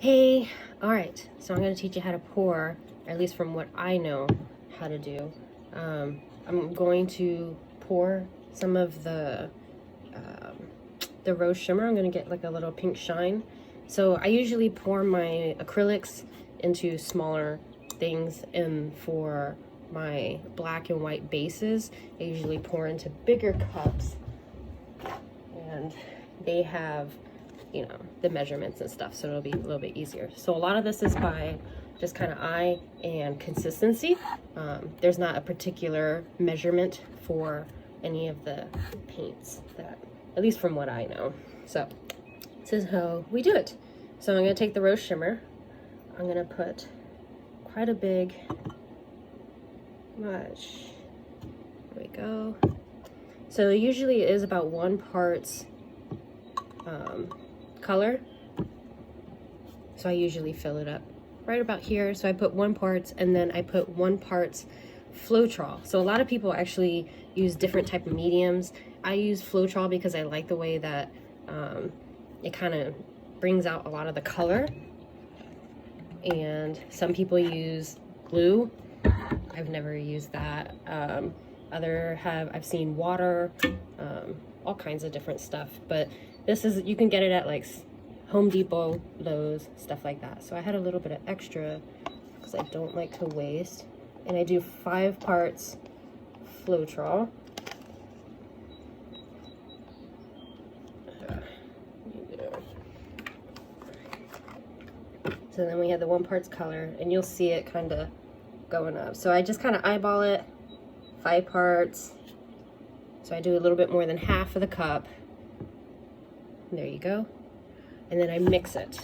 Hey, all right, so I'm going to teach you how to pour, or at least from what I know how to do. I'm going to pour some of the rose shimmer. I'm going to get like a little pink shine. So I usually pour my acrylics into smaller things, and for my black and white bases, I usually pour into bigger cups, and they have, you know, the measurements and stuff, so it'll be a little bit easier. So a lot of this is by just kind of eye and consistency. There's not a particular measurement for any of the paints, that, at least from what I know. So this is how we do it. So I'm going to take the rose shimmer. I'm going to put quite a big much. There we go. So usually it is about 1 part color, so I usually fill it up right about here. So I put 1 part, and then I put 1 part floetrol. So a lot of people actually use different type of mediums. I use floetrol because I like the way that it kind of brings out a lot of the color, and some people use glue. I've never used that. I've seen water, all kinds of different stuff, but this is, you can get it at like Home Depot, Lowe's, stuff like that. So I had a little bit of extra because I don't like to waste. And I do 5 parts floetrol. So then we have the 1 part color, and you'll see it kind of going up. So I just kind of eyeball it, 5 parts. So I do a little bit more than half of the cup. There you go. And then I mix it.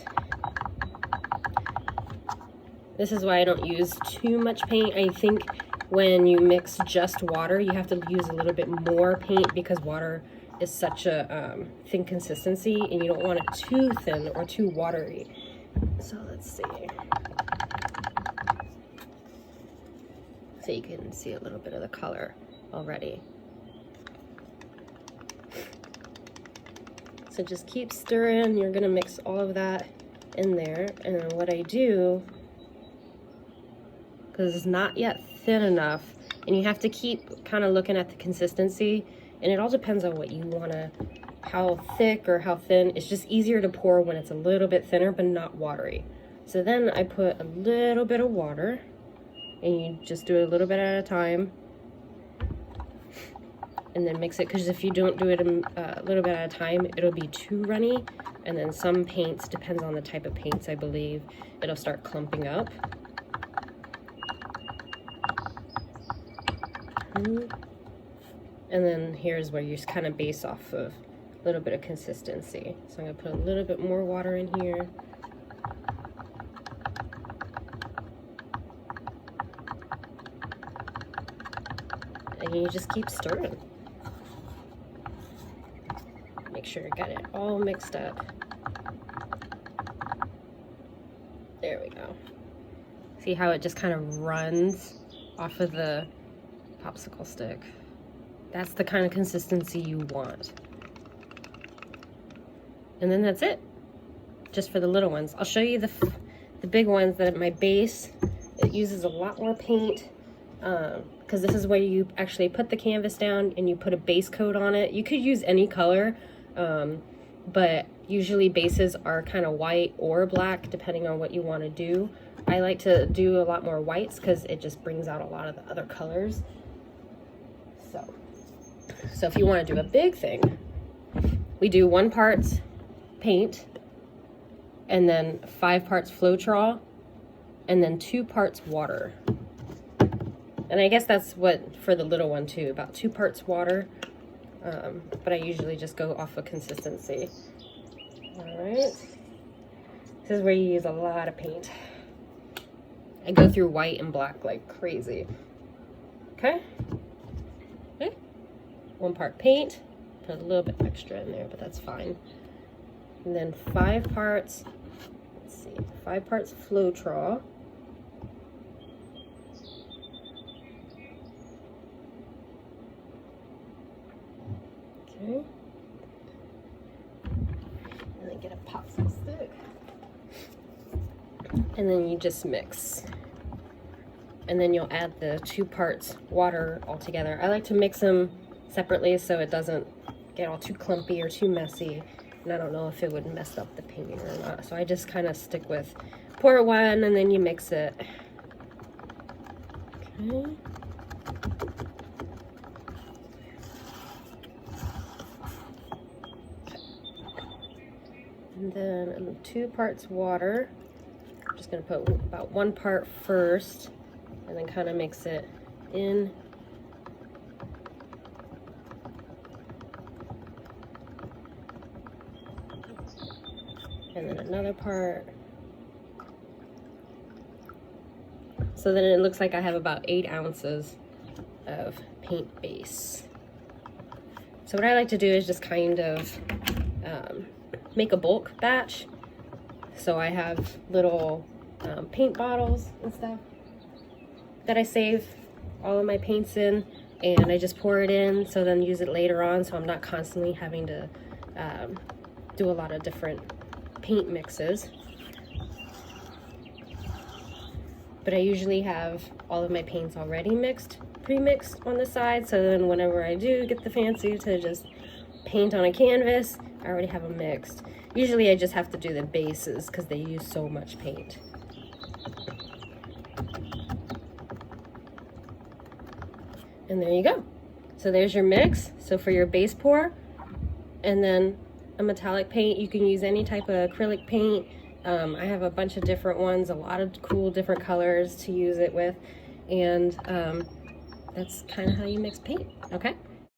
This is why I don't use too much paint. I think when you mix just water, you have to use a little bit more paint because water is such a thin consistency, and you don't want it too thin or too watery. So let's see. So you can see a little bit of the color already. So just keep stirring. You're gonna mix all of that in there. And then what I do, because it's not yet thin enough, and you have to keep kind of looking at the consistency, and it all depends on what you wanna, how thick or how thin. It's just easier to pour when it's a little bit thinner but not watery. So then I put a little bit of water, and you just do it a little bit at a time, and then mix it, because if you don't do it a little bit at a time, it'll be too runny, and then some paints, depends on the type of paints, I believe, it'll start clumping up. And then here's where you just kind of base off of a little bit of consistency. So I'm gonna put a little bit more water in here. And you just keep stirring. Make sure you got it all mixed up. There we go. See how it just kind of runs off of the popsicle stick? That's the kind of consistency you want. And then that's it. Just for the little ones. I'll show you the big ones that my base, it uses a lot more paint, because this is where you actually put the canvas down and you put a base coat on it. You could use any color, but usually bases are kind of white or black depending on what you want to do. I like to do a lot more whites because it just brings out a lot of the other colors. So if you want to do a big thing, we do 1 part paint, and then 5 parts floetrol, and then 2 parts water. And I guess that's what for the little one too, about 2 parts water. But I usually just go off of consistency. All right. This is where you use a lot of paint. I go through white and black like crazy. Okay. Okay. 1 part paint. Put a little bit extra in there, but that's fine. And then 5 parts. Let's see. 5 parts floetrol. Okay. And then get a popsicle stick. And then you just mix. And then you'll add the 2 parts water all together. I like to mix them separately so it doesn't get all too clumpy or too messy. And I don't know if it would mess up the paint or not. So I just kind of stick with pour one and then you mix it. Okay. And then 2 parts water. I'm just gonna put about 1 part first and then kind of mix it in. And then another part. So then it looks like I have about 8 ounces of paint base. So what I like to do is just kind of make a bulk batch. So I have little paint bottles and stuff that I save all of my paints in, and I just pour it in so then use it later on, so I'm not constantly having to do a lot of different paint mixes. But I usually have all of my paints already pre-mixed on the side, so then whenever I do get the fancy to just paint on a canvas, I already have them mixed. Usually I just have to do the bases because they use so much paint. And there you go. So there's your mix. So for your base pour, and then a metallic paint, you can use any type of acrylic paint. I have a bunch of different ones, a lot of cool different colors to use it with, and that's kind of how you mix paint, okay?